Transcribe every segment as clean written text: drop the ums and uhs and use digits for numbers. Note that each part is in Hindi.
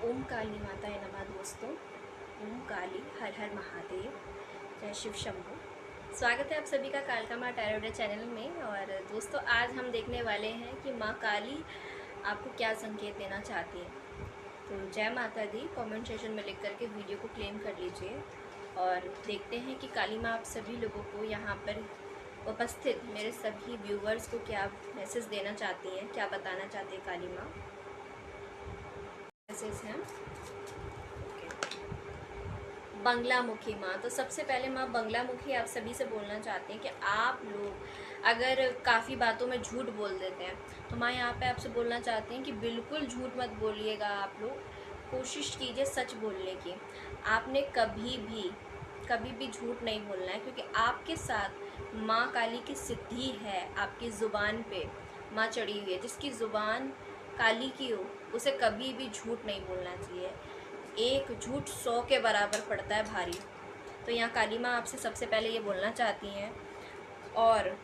ओम काली माताए नमः दोस्तों। ओम काली हर हर महादेव, जय शिव शंभू। स्वागत है आप सभी का कालका माँ टैरो चैनल में। और दोस्तों आज हम देखने वाले हैं कि माँ काली आपको क्या संकेत देना चाहती है। तो जय माता दी कमेंट सेक्शन में लिख करके वीडियो को क्लेम कर लीजिए और देखते हैं कि काली माँ आप सभी लोगों को यहाँ पर उपस्थित मेरे सभी व्यूवर्स को क्या मैसेज देना चाहती हैं, क्या बताना चाहती है काली माँ। मैसेज हैं बंगलामुखी माँ। तो सबसे पहले माँ बंगलामुखी आप सभी से बोलना चाहते हैं कि आप लोग अगर काफ़ी बातों में झूठ बोल देते हैं तो माँ यहाँ पे आपसे बोलना चाहते हैं कि बिल्कुल झूठ मत बोलिएगा। आप लोग कोशिश कीजिए सच बोलने की। आपने कभी भी झूठ नहीं बोलना है, क्योंकि आपके साथ माँ काली की सिद्धि है। आपकी ज़ुबान पे माँ चढ़ी हुई है। जिसकी ज़ुबान काली की हो उसे कभी भी झूठ नहीं बोलना चाहिए। एक झूठ 100 के बराबर पड़ता है भारी। तो यहाँ काली माँ आपसे सबसे पहले ये बोलना चाहती हैं। और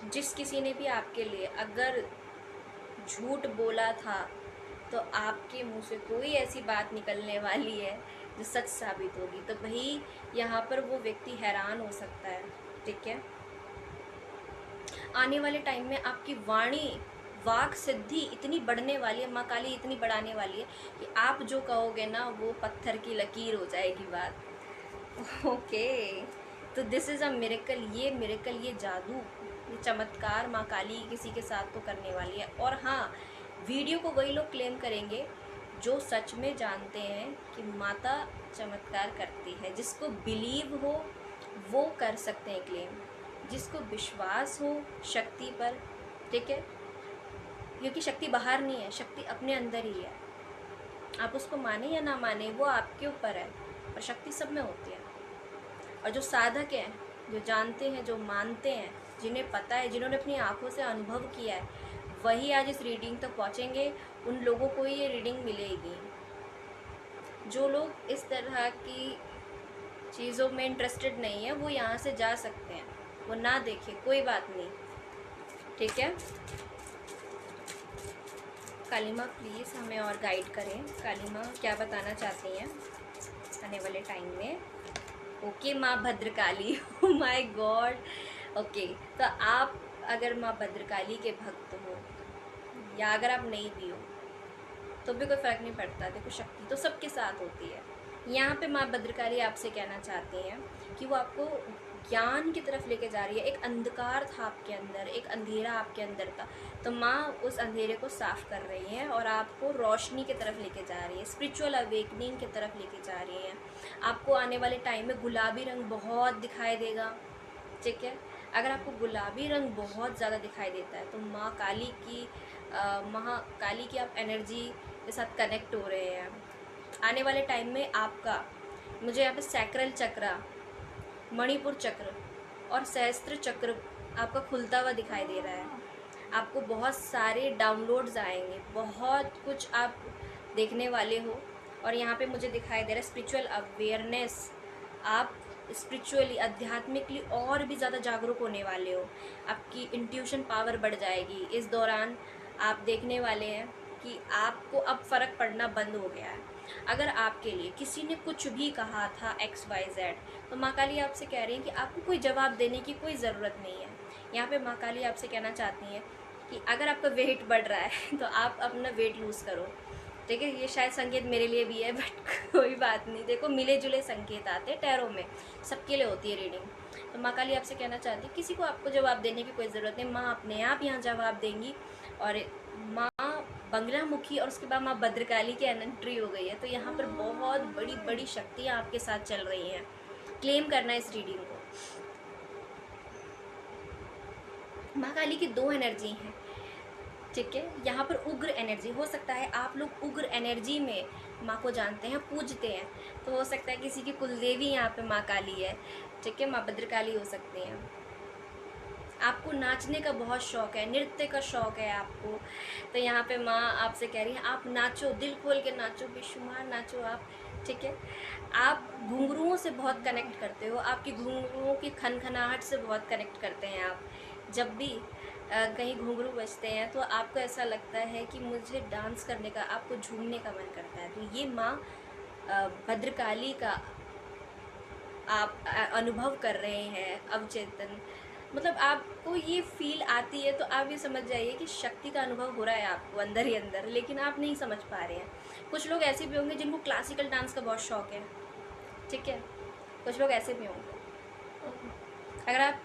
जिस किसी ने भी आपके लिए अगर झूठ बोला था तो आपके मुंह से कोई ऐसी बात निकलने वाली है जो सच साबित होगी। तो भाई यहाँ पर वो व्यक्ति हैरान हो सकता है। ठीक है, आने वाले टाइम में आपकी वाक सिद्धि इतनी बढ़ने वाली है, माँ काली इतनी बढ़ाने वाली है कि आप जो कहोगे ना वो पत्थर की लकीर हो जाएगी बात। ओके, तो दिस इज़ अ मिरेकल। ये जादू, ये चमत्कार माँ काली किसी के साथ तो करने वाली है। और हाँ, वीडियो को वही लोग क्लेम करेंगे जो सच में जानते हैं कि माता चमत्कार करती है। जिसको बिलीव हो वो कर सकते हैं क्लेम, जिसको विश्वास हो शक्ति पर। ठीक है, क्योंकि शक्ति बाहर नहीं है, शक्ति अपने अंदर ही है। आप उसको माने या ना माने वो आपके ऊपर है, पर शक्ति सब में होती है। और जो साधक हैं, जो जानते हैं, जो मानते हैं, जिन्हें पता है, जिन्होंने अपनी आंखों से अनुभव किया है, वही आज इस रीडिंग तक पहुँचेंगे। उन लोगों को ही ये रीडिंग मिलेगी। जो लोग इस तरह की चीज़ों में इंटरेस्टेड नहीं है वो यहाँ से जा सकते हैं, वो ना देखें, कोई बात नहीं। ठीक है, काली माँ प्लीज़ हमें और गाइड करें। काली माँ क्या बताना चाहती हैं आने वाले टाइम में। ओके माँ Bhadrakali, oh my God. Okay, तो आप अगर माँ भद्रकाली के भक्त हो या अगर आप नहीं भी हो तो भी कोई फ़र्क नहीं पड़ता। देखो शक्ति तो सबके साथ होती है। यहाँ पे माँ भद्रकाली आपसे कहना चाहती हैं कि वो आपको ज्ञान की तरफ लेके जा रही है। एक अंधकार था आपके अंदर, एक अंधेरा आपके अंदर था, तो माँ उस अंधेरे को साफ कर रही है और आपको रोशनी की तरफ लेके जा रही है, स्पिरिचुअल अवेकनिंग की तरफ लेके जा रही है। आपको आने वाले टाइम में गुलाबी रंग बहुत दिखाई देगा। ठीक है, अगर आपको गुलाबी रंग बहुत ज़्यादा दिखाई देता है तो माँ काली की महाकाली की आप एनर्जी के साथ कनेक्ट हो रहे हैं। आने वाले टाइम में आपका, मुझे यहाँ पे सैक्रल चक्र, मणिपुर चक्र और सहस्त्र चक्र आपका खुलता हुआ दिखाई दे रहा है। आपको बहुत सारे डाउनलोड्स आएंगे, बहुत कुछ आप देखने वाले हो। और यहाँ पे मुझे दिखाई दे रहा है स्पिरिचुअल अवेयरनेस। आप स्पिरिचुअली, आध्यात्मिकली और भी ज़्यादा जागरूक होने वाले हो। आपकी इंट्यूशन पावर बढ़ जाएगी। इस दौरान आप देखने वाले हैं कि आपको अब फ़र्क पड़ना बंद हो गया है। अगर आपके लिए किसी ने कुछ भी कहा था XYZ, तो माँ काली आपसे कह रही हैं कि आपको कोई जवाब देने की कोई ज़रूरत नहीं है। यहाँ पे माँ काली आपसे कहना चाहती हैं कि अगर आपका वेट बढ़ रहा है तो आप अपना वेट लूज़ करो। ठीक है, ये शायद संकेत मेरे लिए भी है, बट कोई बात नहीं। देखो मिले जुले संकेत आते हैं टैरो में, सबके लिए होती है रीडिंग। तो माँ काली आपसे कहना चाहती है किसी को आपको जवाब देने की कोई ज़रूरत नहीं, माँ अपने आप यहाँ जवाब देंगी। और माँ बंगलामुखी और उसके बाद माँ भद्रकाली की एंट्री हो गई है। तो यहाँ पर बहुत बड़ी बड़ी शक्तियाँ आपके साथ चल रही हैं। क्लेम करना है इस रीडिंग को। माँ काली की 2 एनर्जी हैं। ठीक है, यहाँ पर उग्र एनर्जी हो सकता है। आप लोग उग्र एनर्जी में माँ को जानते हैं, पूजते हैं। तो हो सकता है किसी की कुलदेवी यहाँ पे माँ काली है। ठीक है, माँ भद्रकाली हो सकती हैं। आपको नाचने का बहुत शौक़ है, नृत्य का शौक़ है आपको, तो यहाँ पे माँ आपसे कह रही है आप नाचो, दिल खोल के नाचो, बेशुमार नाचो आप। ठीक है, आप घुंघरुओं से बहुत कनेक्ट करते हो, आपकी घुंघरुओं की खनखनाहट से बहुत कनेक्ट करते हैं आप। जब भी कहीं घुंघरू बजते हैं तो आपको ऐसा लगता है कि मुझे डांस करने का, आपको झूमने का मन करता है, तो ये माँ भद्रकाली का आप अनुभव कर रहे हैं अवचेतन, मतलब आपको ये फील आती है तो आप ये समझ जाइए कि शक्ति का अनुभव हो रहा है आपको अंदर ही अंदर, लेकिन आप नहीं समझ पा रहे हैं। कुछ लोग ऐसे भी होंगे जिनको क्लासिकल डांस का बहुत शौक है, ठीक है, कुछ लोग ऐसे भी होंगे। अगर आप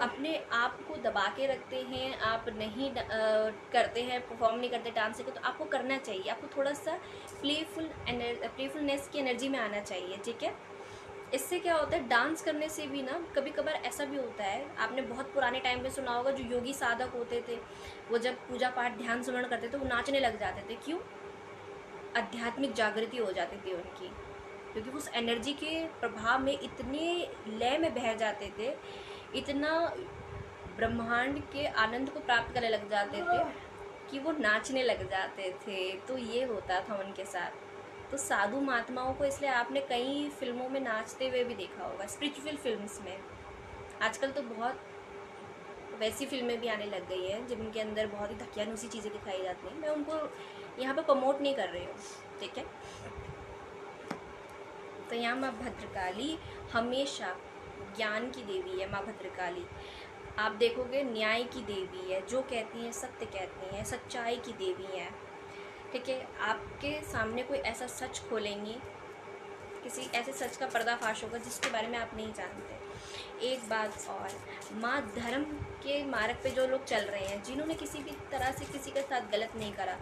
अपने आप को दबा के रखते हैं, आप नहीं करते हैं, परफॉर्म नहीं करते डांस को, तो आपको करना चाहिए, आपको थोड़ा सा प्लेफुलनेस की एनर्जी में आना चाहिए, ठीक है। इससे क्या होता है, डांस करने से भी ना कभी कभार ऐसा भी होता है, आपने बहुत पुराने टाइम में सुना होगा, जो योगी साधक होते थे वो जब पूजा पाठ ध्यान स्मरण करते थे वो नाचने लग जाते थे। क्यों? आध्यात्मिक जागृति हो जाती थी उनकी, क्योंकि उस एनर्जी के प्रभाव में इतने लय में बह जाते थे, इतना ब्रह्मांड के आनंद को प्राप्त करने लग जाते थे कि वो नाचने लग जाते थे। तो ये होता था उनके साथ। तो साधु महात्माओं को इसलिए आपने कई फिल्मों में नाचते हुए भी देखा होगा, स्पिरिचुअल फिल्म्स में। आजकल तो बहुत वैसी फिल्में भी आने लग गई हैं जिनके अंदर बहुत ही धकियानुसी चीज़ें दिखाई जाती हैं। मैं उनको यहाँ पर प्रमोट नहीं कर रही हूँ, ठीक है। तो यहाँ माँ भद्रकाली हमेशा ज्ञान की देवी है। माँ भद्रकाली आप देखोगे न्याय की देवी है, जो कहती हैं सत्य कहती हैं, सच्चाई की देवी है, ठीक है। आपके सामने कोई ऐसा सच खोलेंगी, किसी ऐसे सच का पर्दाफाश होगा जिसके बारे में आप नहीं जानते। एक बात और, माँ धर्म के मार्ग पे जो लोग चल रहे हैं, जिन्होंने किसी भी तरह से किसी के साथ गलत नहीं करा,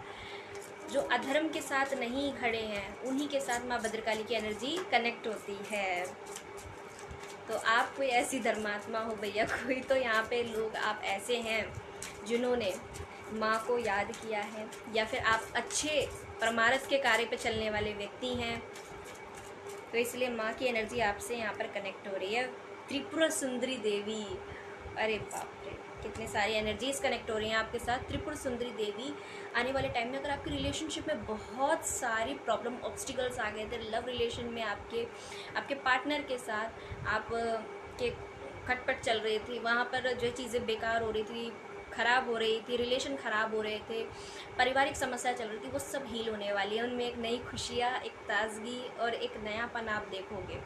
जो अधर्म के साथ नहीं खड़े हैं, उन्हीं के साथ माँ भद्रकाली की एनर्जी कनेक्ट होती है। तो आप कोई ऐसी धर्मात्मा हो भैया कोई, तो यहाँ पे लोग आप ऐसे हैं जिन्होंने माँ को याद किया है, या फिर आप अच्छे परमार्थ के कार्य पे चलने वाले व्यक्ति हैं, तो इसलिए माँ की एनर्जी आपसे यहाँ पर कनेक्ट हो रही है। त्रिपुरा सुंदरी देवी, अरे बाप रे, कितने सारी एनर्जीज कनेक्ट हो रही हैं आपके साथ। त्रिपुरा सुंदरी देवी आने वाले टाइम में, अगर आपके रिलेशनशिप में बहुत सारी प्रॉब्लम ऑब्स्टिकल्स आ गए थे, लव रिलेशन में आपके पार्टनर के साथ आप के खटपट चल रही थी, वहाँ पर जो चीज़ें बेकार हो रही थी, ख़राब हो रही थी, रिलेशन ख़राब हो रहे थे, पारिवारिक समस्या चल रही थी, वो सब हील होने वाली है। उनमें एक नई खुशियाँ, एक ताजगी और एक नयापन आप देखोगे।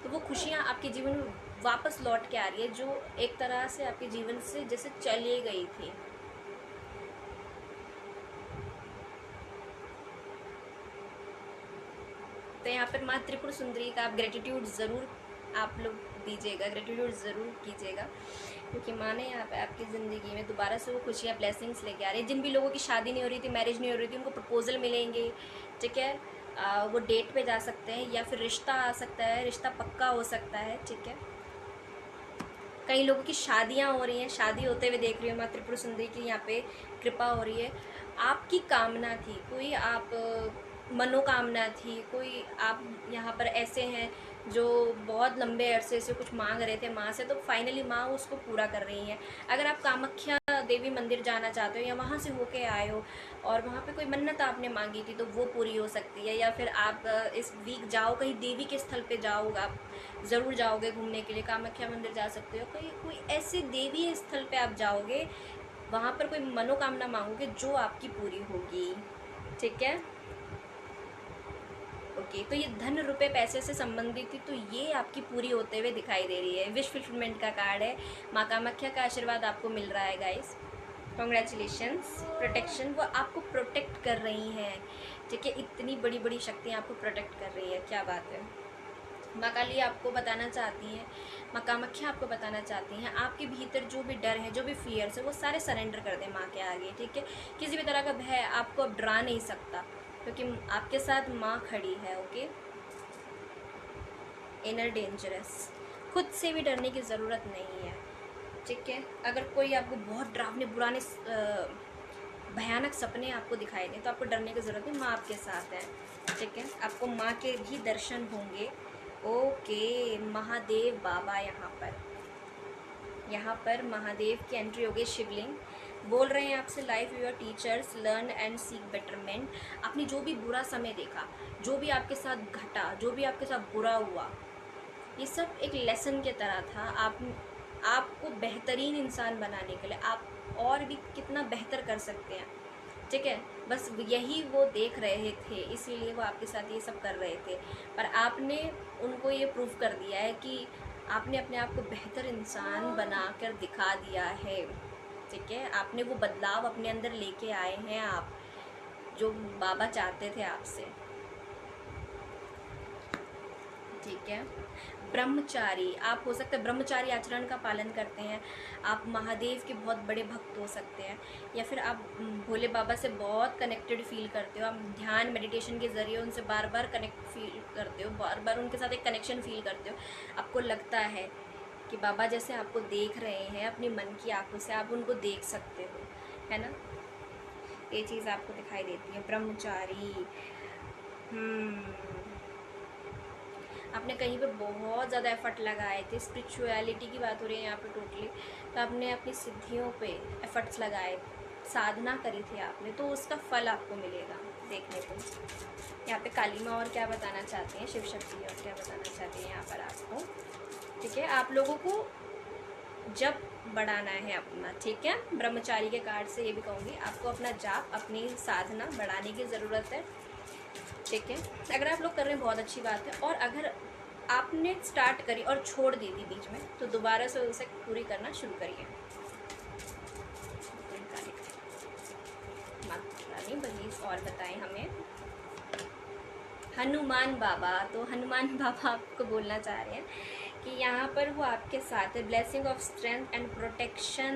तो वो खुशियाँ आपके जीवन में वापस लौट के आ रही है, जो एक तरह से आपके जीवन से जैसे चली गई थी। तो यहाँ पर माँ त्रिपुर सुंदरी का आप ग्रेटिट्यूड ज़रूर आप लोग दीजिएगा, ग्रेटिट्यूड ज़रूर कीजिएगा, क्योंकि माँ ने यहाँ पे आपकी ज़िंदगी में दोबारा से वो खुशियाँ, ब्लेसिंग्स लेके आ रही है। जिन भी लोगों की शादी नहीं हो रही थी, मैरिज नहीं हो रही थी, उनको प्रपोजल मिलेंगे, ठीक है। वो डेट पे जा सकते हैं, या फिर रिश्ता आ सकता है, रिश्ता पक्का हो सकता है, ठीक है। कई लोगों की शादियाँ हो रही हैं, शादी होते हुए देख रही हूँ। माँ त्रिपुर सुंदरी की यहाँ पे कृपा हो रही है। आपकी कामना थी कोई, आप मनोकामना थी कोई, आप यहाँ पर ऐसे हैं जो बहुत लंबे अरसे से कुछ मांग रहे थे माँ से, तो फाइनली माँ उसको पूरा कर रही हैं। अगर आप कामाख्या देवी मंदिर जाना चाहते हो, या वहाँ से होके आए हो और वहाँ पे कोई मन्नत आपने मांगी थी, तो वो पूरी हो सकती है। या फिर आप इस वीक जाओ कहीं देवी के स्थल पे जाओ, आप ज़रूर जाओगे घूमने के लिए, कामाख्या मंदिर जा सकते हो, कोई ऐसे देवी स्थल पे आप जाओगे, वहाँ पर कोई मनोकामना मांगोगे जो आपकी पूरी होगी, ठीक है। ओके, तो ये धन रुपए पैसे से संबंधित थी, तो ये आपकी पूरी होते हुए दिखाई दे रही है। विश फुलफिलमेंट का कार्ड है। माँ कामाख्या का आशीर्वाद आपको मिल रहा है गाइस, कॉन्ग्रेचुलेशंस। प्रोटेक्शन, वो आपको प्रोटेक्ट कर रही हैं, ठीक है। इतनी बड़ी बड़ी शक्तियाँ आपको प्रोटेक्ट कर रही है, क्या बात है। माँ काली आपको बताना चाहती हैं, माँ कामाख्या आपको बताना चाहती हैं, आपके भीतर जो भी डर है, जो भी फियर्स है, वो सारे सरेंडर कर दें माँ के आगे, ठीक है। किसी भी तरह का भय आपको अब डरा नहीं सकता, क्योंकि आपके साथ माँ खड़ी है, ओके। इनर डेंजरस, खुद से भी डरने की ज़रूरत नहीं है, ठीक है। अगर कोई आपको बहुत डरावने पुराने भयानक सपने आपको दिखाई दें, तो आपको डरने की ज़रूरत नहीं, माँ आपके साथ है, ठीक है। आपको माँ के भी दर्शन होंगे, ओके। महादेव बाबा यहाँ पर महादेव की एंट्री हो गई। शिवलिंग बोल रहे हैं आपसे, life your teachers, learn and seek betterment. आपने जो भी बुरा समय देखा, जो भी आपके साथ घटा, जो भी आपके साथ बुरा हुआ, ये सब एक लेसन के तरह था। आपको बेहतरीन इंसान बनाने के लिए, आप और भी कितना बेहतर कर सकते हैं, ठीक है। बस यही वो देख रहे थे, इसीलिए वो आपके साथ ये सब कर रहे थे। पर आपने उनको ये प्रूफ कर दिया है कि आपने अपने आप को बेहतर इंसान बनाकर दिखा दिया है, ठीक है। आपने वो बदलाव अपने अंदर लेके आए हैं आप, जो बाबा चाहते थे आपसे, ठीक है। ब्रह्मचारी आप हो सकते हैं, ब्रह्मचारी आचरण का पालन करते हैं, आप महादेव के बहुत बड़े भक्त हो सकते हैं, या फिर आप भोले बाबा से बहुत कनेक्टेड फील करते हो, आप ध्यान मेडिटेशन के ज़रिए उनसे बार बार कनेक्ट फील करते हो, बार बार उनके साथ एक कनेक्शन फील करते हो। आपको लगता है कि बाबा जैसे आपको देख रहे हैं अपनी मन की आंखों से, आप उनको देख सकते हो, है ना। ये चीज़ आपको दिखाई देती है, ब्रह्मचारी। आपने कहीं पे बहुत ज़्यादा एफर्ट लगाए थे, स्पिरिचुअलिटी की बात हो रही है यहाँ पे टोटली, तो आपने अपनी सिद्धियों पे एफर्ट्स लगाए, साधना करी थी आपने, तो उसका फल आपको मिलेगा देखने को। यहाँ पे काली माँ और क्या बताना चाहते हैं, शिव शक्ति और क्या बताना चाहते हैं यहाँ पर आपको, ठीक है। आप लोगों को जब बढ़ाना है अपना, ठीक है। ब्रह्मचारी के कार्ड से ये भी कहूँगी, आपको अपना जाप, अपनी साधना बढ़ाने की ज़रूरत है, ठीक है। अगर आप लोग कर रहे हैं बहुत अच्छी बात है, और अगर आपने स्टार्ट करी और छोड़ दी थी बीच में, तो दोबारा से उसे पूरी करना शुरू करिए। और बताएं हमें हनुमान बाबा। तो हनुमान बाबा आपको बोलना चाह रहे हैं कि यहाँ पर वो आपके साथ है, blessing of strength and protection.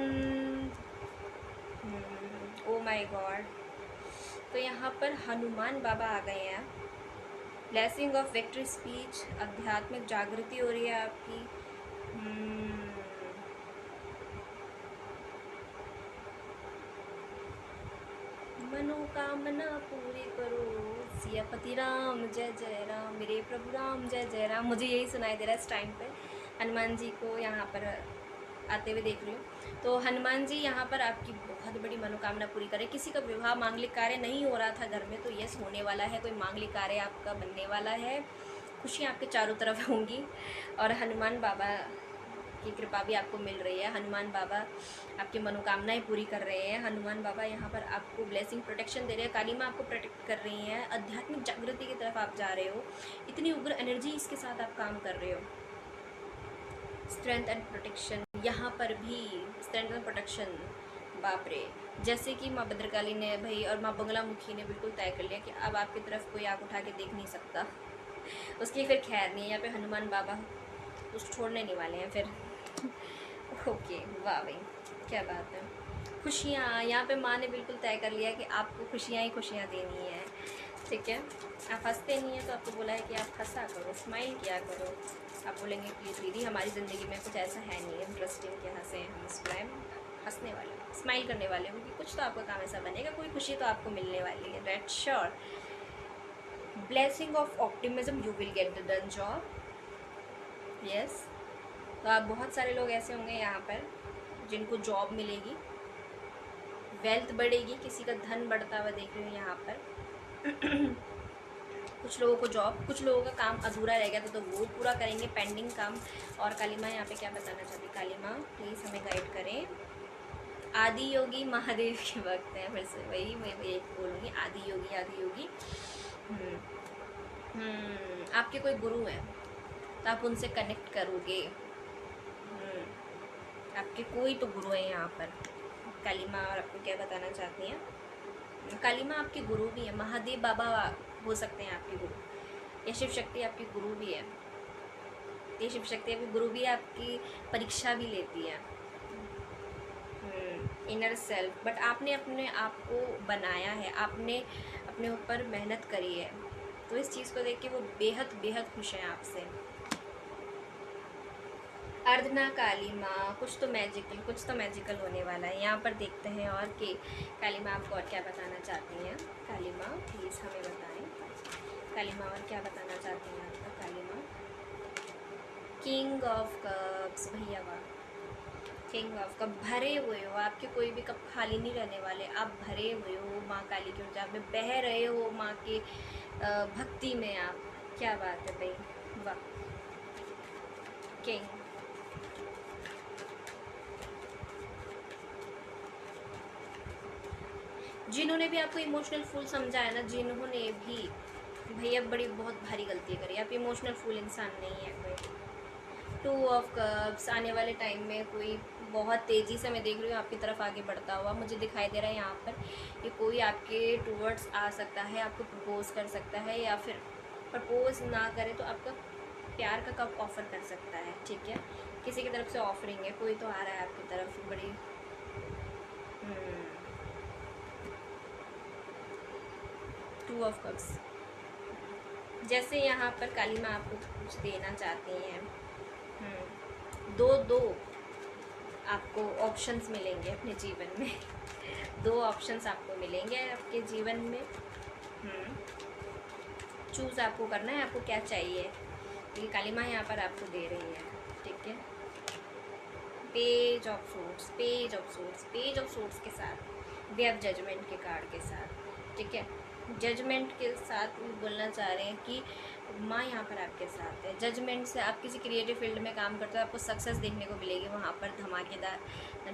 Oh my God, तो यहाँ पर हनुमान बाबा आ गए हैं। ब्लेसिंग ऑफ विक्ट्री स्पीच, आध्यात्मिक जागृति हो रही है आपकी। मनोकामना पूरी करो, सियापति राम जय जय राम, मेरे प्रभु राम जय जय राम। मुझे यही सुनाई दे रहा है इस टाइम पे। हनुमान जी को यहाँ पर आते हुए देख रही हूँ। तो हनुमान जी यहाँ पर आपकी बहुत बड़ी मनोकामना पूरी करें। किसी का विवाह मांगलिक कार्य नहीं हो रहा था घर में, तो यस होने वाला है, कोई मांगलिक कार्य आपका बनने वाला है, खुशियाँ आपके चारों तरफ होंगी, और हनुमान बाबा की कृपा भी आपको मिल रही है। हनुमान बाबा आपकी मनोकामनाएं पूरी कर रहे हैं। हनुमान बाबा यहाँ पर आपको ब्लेसिंग प्रोटेक्शन दे रहे हैं। काली माँ आपको प्रोटेक्ट कर रही हैं। आध्यात्मिक जागृति की तरफ आप जा रहे हो, इतनी उग्र एनर्जी इसके साथ आप काम कर रहे हो। स्ट्रेंथ एंड प्रोटेक्शन, यहाँ पर भी स्ट्रेंथ एंड प्रोटेक्शन, बाप रे। जैसे कि माँ भद्रकाली ने भाई और माँ बंगलामुखी ने बिल्कुल तय कर लिया कि अब आपकी तरफ कोई आँख उठा के देख नहीं सकता, उसकी फिर खैर नहीं है। यहाँ पे हनुमान बाबा उस छोड़ने नहीं वाले हैं फिर। ओके, वाह भाई, क्या बात है। खुशियाँ, यहाँ पे माँ ने बिल्कुल तय कर लिया कि आपको खुशियाँ ही खुशियाँ देनी है, ठीक है। आप हंसते नहीं हैं तो आपको बोला है कि आप हंसा करो, स्माइल किया करो। आप बोलेंगे प्लीज़ दीदी हमारी ज़िंदगी में कुछ ऐसा है नहीं इंटरेस्टिंग कि हंसे, हम मुस्कुराएं, हंसने वाले, स्माइल करने वाले, क्योंकि कुछ तो आपका काम ऐसा बनेगा, कोई खुशी तो आपको मिलने वाली है, that sure. Blessing of optimism, you will get the done job, yes. तो आप बहुत सारे लोग ऐसे होंगे यहाँ पर जिनको जॉब मिलेगी, वेल्थ बढ़ेगी, किसी का धन बढ़ता हुआ देख रही हूँ यहाँ पर। कुछ लोगों को जॉब, कुछ लोगों का काम अधूरा रह गया तो वो पूरा करेंगे, पेंडिंग काम। और काली माँ यहाँ पे क्या बताना चाहती, काली माँ प्लीज़ हमें गाइड करें। आदि योगी महादेव के भक्त हैं, फिर से वही मैं एक बोलूँगी, आदि योगी, आदि योगी। आपके कोई गुरु हैं तो आप उनसे कनेक्ट करोगे। आपके कोई तो गुरु है यहाँ पर, काली माँ। और आपको क्या बताना चाहती हैं, काली माँ आपके गुरु भी है, महादेव बाबा हो सकते हैं आपके गुरु, या शिव शक्ति आपकी गुरु भी है। ये शिव शक्ति आपकी गुरु भी है, आपकी परीक्षा भी लेती है, इनर सेल्फ। बट आपने अपने आप को बनाया है, आपने अपने ऊपर मेहनत करी है, तो इस चीज़ को देख के वो बेहद बेहद खुश हैं आपसे। अर्धना काली माँ, कुछ तो मैजिकल होने वाला है यहाँ पर, देखते हैं। और कि काली माँ आपको और क्या बताना चाहती हैं। काली माँ प्लीज़ हमें बताएं, काली माँ और क्या बताना चाहती हैं आपका, काली माँ। किंग ऑफ कप्स, भैया वाह, किंग ऑफ कप, भरे हुए हो, आपके कोई भी कप खाली नहीं रहने वाले, आप भरे हुए हो माँ काली की ऊर्जा में, बह रहे हो माँ के भक्ति में आप। क्या बात है भाई, वाह। किंग, जिन्होंने भी आपको इमोशनल फूल समझा है ना, जिन्होंने भी, भैया बड़ी बहुत भारी गलती करी, आप इमोशनल फूल इंसान नहीं है कोई। 2 ऑफ कप्स, आने वाले टाइम में कोई बहुत तेज़ी से मैं देख रही हूँ आपकी तरफ आगे बढ़ता हुआ मुझे दिखाई दे रहा है यहाँ पर, कि कोई आपके टूवर्ड्स आ सकता है, आपको प्रपोज कर सकता है, या फिर प्रपोज ना करे तो आपका प्यार का कप ऑफ़र कर सकता है, ठीक है। किसी की तरफ से ऑफरिंग है, कोई तो आ रहा है आपकी तरफ, बड़ी 2 ऑफ कप्स। जैसे यहाँ पर काली माँ आपको कुछ देना चाहती हैं, दो आपको ऑप्शंस मिलेंगे अपने जीवन में। 2 ऑप्शंस आपको मिलेंगे आपके जीवन में। चूज़ आपको करना है, आपको क्या चाहिए, ये काली माँ यहाँ पर आपको दे रही है, ठीक है। Page of swords, page of swords, page of swords के साथ वे अब जजमेंट के कार्ड के साथ, ठीक है। जजमेंट के साथ वो बोलना चाह रहे हैं कि माँ यहाँ पर आपके साथ है। जजमेंट से आप किसी क्रिएटिव फील्ड में काम करते हो, आपको सक्सेस देखने को मिलेगी वहाँ पर धमाकेदार।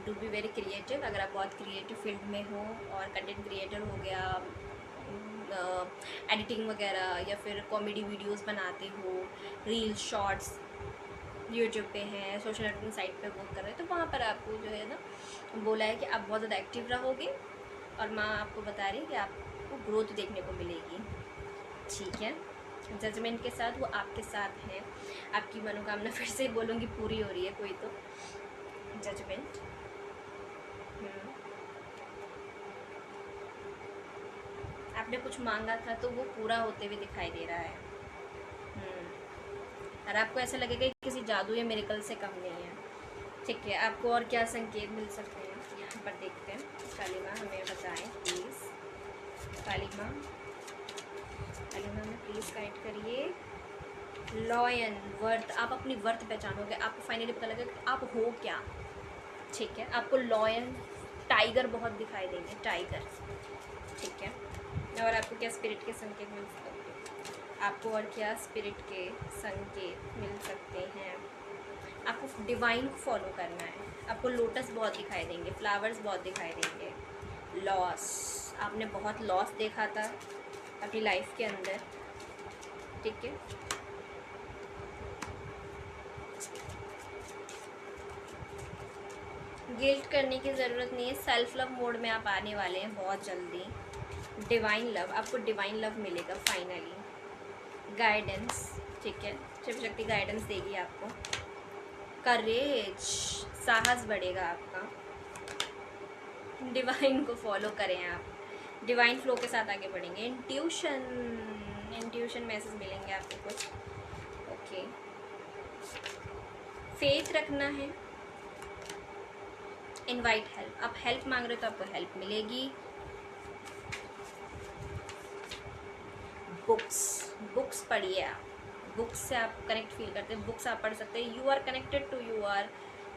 टू बी वेरी क्रिएटिव, अगर आप बहुत क्रिएटिव फील्ड में हो और कंटेंट क्रिएटर हो गया, एडिटिंग वगैरह, या फिर कॉमेडी वीडियोस बनाते हो, रील्स शॉर्ट्स यूट्यूब पे हैं, सोशल नेटवर्किंग साइट पे वर्क कर रहे हैं, तो वहाँ पर आपको जो है ना बोला है कि आप बहुत ज़्यादा एक्टिव रहोगे, और माँ आपको बता रही है कि आपको ग्रोथ देखने को मिलेगी, ठीक है। जजमेंट के साथ वो आपके साथ हैं, आपकी मनोकामना फिर से बोलूँगी पूरी हो रही है कोई तो। जजमेंट, आपने कुछ मांगा था तो वो पूरा होते हुए दिखाई दे रहा है, और आपको ऐसा लगेगा कि किसी जादू या मिरेकल से कम नहीं है, ठीक है। आपको और क्या संकेत मिल सकते हैं यहाँ पर देखते हैं। काली माँ हमें बताएं प्लीज़, काली माँ हमें प्लीज़ गाइड करिए। लॉयन, वर्थ, आप अपनी वर्थ पहचानोगे, आपको फाइनली पता लगेगा कि आप हो क्या, ठीक है। आपको लॉयन, टाइगर बहुत दिखाई देंगे, टाइगर, ठीक है। और आपको क्या स्पिरिट के संकेत मिल सकते हैं, आपको और क्या स्पिरिट के संकेत मिल सकते हैं। आपको डिवाइन को फॉलो करना है, आपको लोटस बहुत दिखाई देंगे, फ्लावर्स बहुत दिखाई देंगे। लॉस, आपने बहुत लॉस देखा था अपनी लाइफ के अंदर, ठीक है। गिल्ट करने की ज़रूरत नहीं है, सेल्फ लव मोड में आप आने वाले हैं बहुत जल्दी। डिवाइन लव, आपको डिवाइन लव मिलेगा फाइनली। गाइडेंस, ठीक है, शिव शक्ति गाइडेंस देगी आपको। करेज, साहस बढ़ेगा आपका। डिवाइन को फॉलो करें आप, डिवाइन फ्लो के साथ आगे बढ़ेंगे। इंट्यूशन मैसेज मिलेंगे आपको कुछ, ओके। फेथ रखना है। इनवाइट हेल्प, आप हेल्प मांग रहे हो तो आपको हेल्प मिलेगी। बुक्स पढ़िए आप, बुक्स से आप कनेक्ट फील करते हैं, बुक्स आप पढ़ सकते हैं। You are connected to your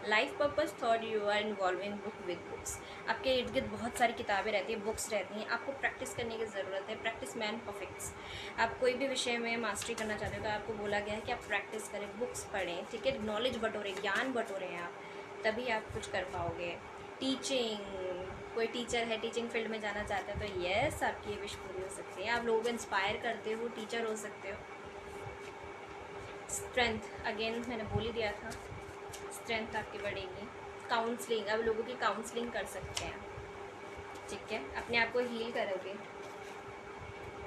life purpose, thought you are involving book with books. आपके इर्द गिर्द बहुत सारी किताबें रहती हैं, बुक्स रहती हैं, आपको प्रैक्टिस करने की ज़रूरत है। Practice man परफेक्ट्स। आप कोई भी विषय में मास्टरी करना चाहते हो तो आपको बोला गया है कि आप प्रैक्टिस करें, बुक्स पढ़ें, ठीक है। नॉलेज बटोरें, ज्ञान बटोरें आप, तभी आप कुछ कर पाओगे। टीचिंग, कोई टीचर है, टीचिंग फील्ड में जाना चाहते हैं तो येस, आपकी ये विश पूरी हो सकती है। आप लोगों को इंस्पायर करते हो, टीचर हो सकते हो। स्ट्रेंथ, अगेन मैंने बोल ही दिया था, स्ट्रेंथ आपकी बढ़ेगी। काउंसलिंग, अब लोगों की काउंसलिंग कर सकते हैं, ठीक है। अपने आप को हील करोगे।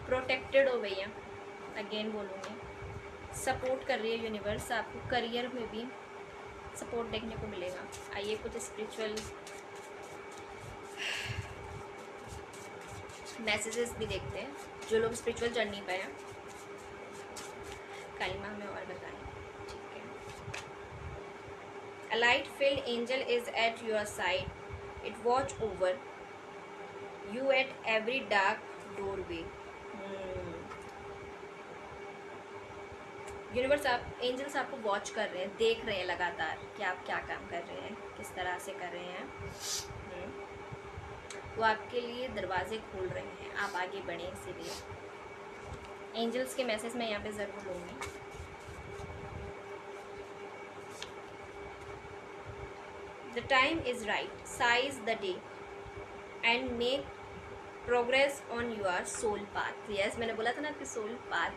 प्रोटेक्टेड हो भैया, अगेन बोलूँगी। सपोर्ट कर रही है यूनिवर्स, आपको करियर में भी सपोर्ट देखने को मिलेगा। आइए कुछ स्पिरिचुअल मैसेजेस भी देखते हैं, जो लोग स्पिरिचुअल जर्नी पे हैं। काली माँ हमें और बताएं, ठीक है। A light filled angel is at your side. It watch over you at every dark doorway. Universe, आप एंजल्स आपको वॉच कर रहे हैं, देख रहे हैं लगातार कि आप क्या काम कर रहे हैं, किस तरह से कर रहे हैं। वो आपके लिए दरवाजे खोल रहे हैं, आप आगे बढ़ें। इसीलिए एंजल्स के मैसेज मैं यहाँ पे ज़रूर लूँगी। The time is right, size the day and make progress on your soul path. Yes, मैंने बोला था ना आपके सोल पाथ